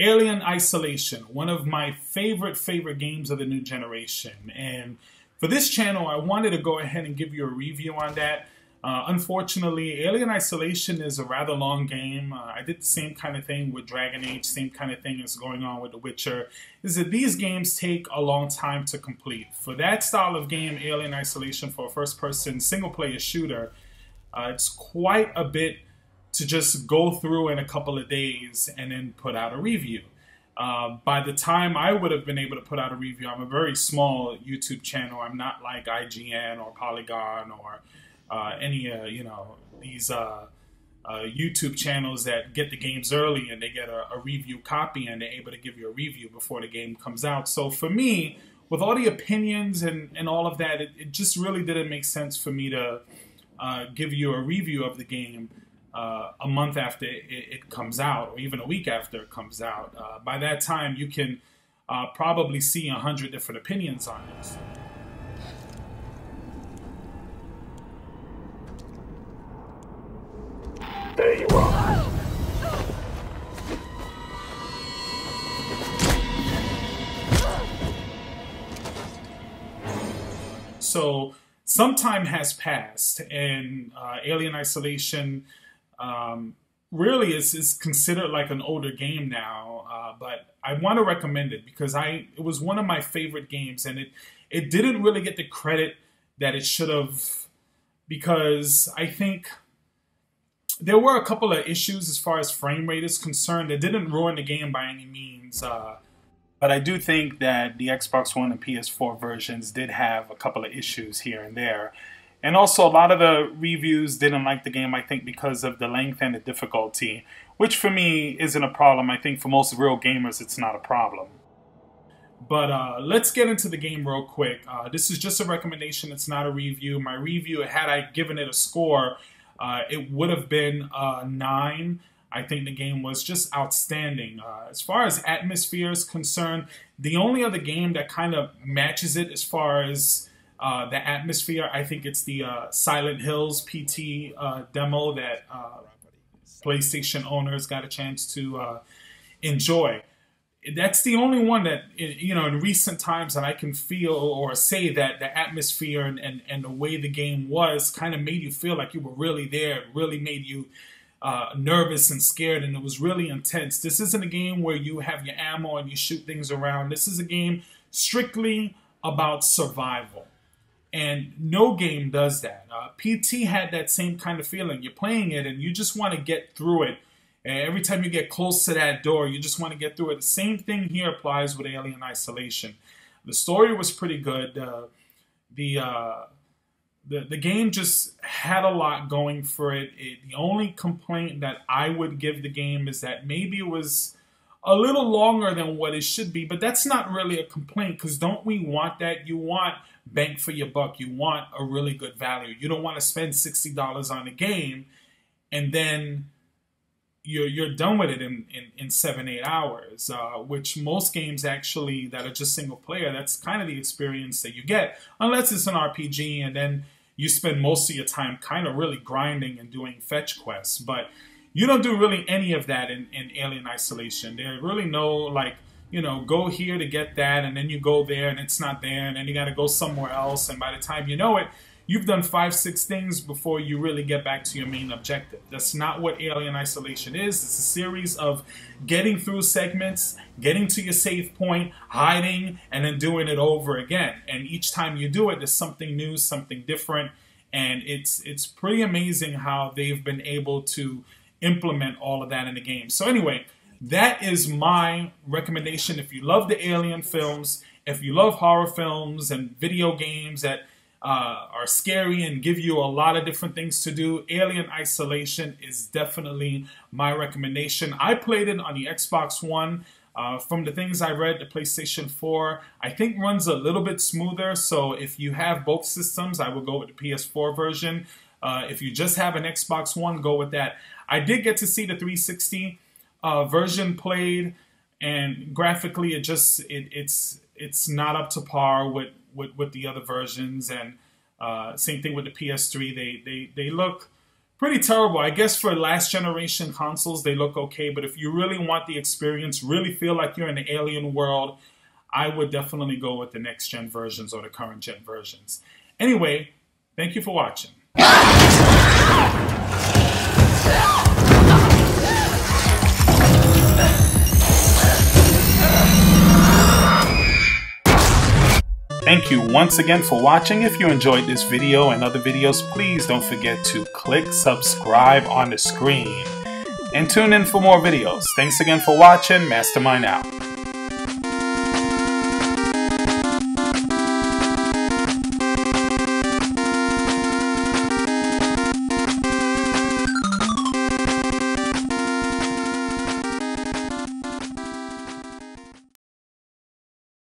Alien Isolation, one of my favorite games of the new generation. And for this channel, I wanted to go ahead and give you a review on that. Unfortunately, Alien Isolation is a rather long game. I did the same kind of thing with Dragon Age, same kind of thing is going on with The Witcher, is that these games take a long time to complete. For that style of game, Alien Isolation, for a first-person single-player shooter, it's quite a bit to just go through in a couple of days and then put out a review. By the time I would have been able to put out a review, I'm a very small YouTube channel. I'm not like IGN or Polygon or any these YouTube channels that get the games early and they get a review copy and they're able to give you a review before the game comes out. So for me, with all the opinions and all of that, it just really didn't make sense for me to give you a review of the game a month after it comes out, or even a week after it comes out. By that time, you can probably see 100 different opinions on it. There you are. So some time has passed, and Alien Isolation really is considered like an older game now, but I want to recommend it because it was one of my favorite games, and it didn't really get the credit that it should have, because I think there were a couple of issues as far as frame rate is concerned. It didn't ruin the game by any means, but I do think that the Xbox One and PS4 versions did have a couple of issues here and there. And also, a lot of the reviews didn't like the game, I think, because of the length and the difficulty, which for me isn't a problem. I think for most real gamers, it's not a problem. But let's get into the game real quick. This is just a recommendation. It's not a review. My review, had I given it a score, it would have been 9. I think the game was just outstanding. As far as atmosphere is concerned, the only other game that kind of matches it as far as the atmosphere, I think it's the Silent Hills PT demo that PlayStation owners got a chance to enjoy. That's the only one that, in recent times that I can feel or say that the atmosphere and the way the game was kind of made you feel like you were really there. It really made you nervous and scared, and it was really intense. This isn't a game where you have your ammo and you shoot things around. This is a game strictly about survival. And no game does that. PT had that same kind of feeling. You're playing it and you just want to get through it. And every time you get close to that door, you just want to get through it. The same thing here applies with Alien Isolation. The story was pretty good. The game just had a lot going for it. The only complaint that I would give the game is that maybe it was a little longer than what it should be. But that's not really a complaint, because don't we want that? You want bang for your buck. You want a really good value. You don't want to spend $60 on a game and then you're done with it in 7-8 hours, which most games actually that are just single player, that's kind of the experience that you get, unless it's an RPG and then you spend most of your time kind of really grinding and doing fetch quests. But you don't do really any of that in Alien Isolation. There really no, like, go here to get that, and then you go there and it's not there, and then you got to go somewhere else, and by the time you know it, you've done 5-6 things before you really get back to your main objective. That's not what Alien Isolation is. It's a series of getting through segments, getting to your save point, hiding, and then doing it over again. And each time you do it, there's something new, something different, and it's pretty amazing how they've been able to implement all of that in the game. So anyway, that is my recommendation. If you love the Alien films, if you love horror films and video games that are scary and give you a lot of different things to do, Alien Isolation is definitely my recommendation. I played it on the Xbox One. From the things I read, the PlayStation 4, I think runs a little bit smoother. So if you have both systems, I would go with the PS4 version. If you just have an Xbox One, go with that. I did get to see the 360 version played, and graphically, it's not up to par with the other versions. And same thing with the PS3. They look pretty terrible. I guess for last generation consoles, they look okay, but if you really want the experience, really feel like you're in the alien world, I would definitely go with the next gen versions or the current gen versions. Anyway, thank you for watching. Thank you once again for watching. If you enjoyed this video and other videos, please don't forget to click subscribe on the screen and tune in for more videos. Thanks again for watching. Mastermind out.